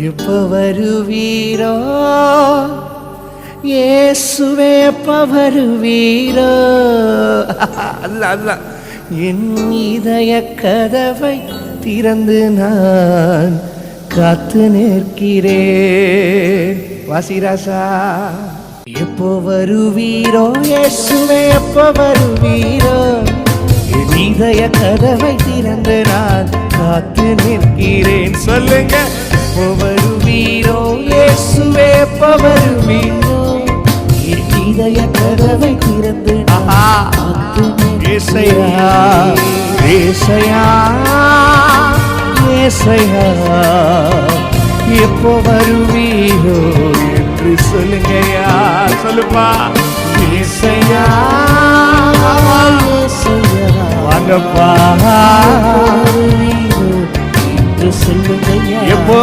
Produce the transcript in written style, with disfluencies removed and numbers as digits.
எப்ப வருவீரோ இயேசுவே, எப்ப வருவீரோ? அல்ல என் இதய கதவை திறந்து நான் காத்து நிற்கிறேன். வாசிராசா, எப்போ வருவீரோ இயேசுவே, எப்போ வருவீரோ? என் இதய கதவை திறந்து நான் காத்து நிற்கிறேன். சொல்லுங்க, எப்போ வருவீரோ இயேசுவே, எப்போ வருவீரோ? என் இதய கதவை திறந்து காத்து ஏசையா, ஏசையா, ஏசையா, எப்போ வருவீரோ என்று சொல்லுங்கயா. சொல்லுப்பா, ஏசையா, ஏசையா, வாங்கப்பா என்று சொல்லுங்கயா. எப்போ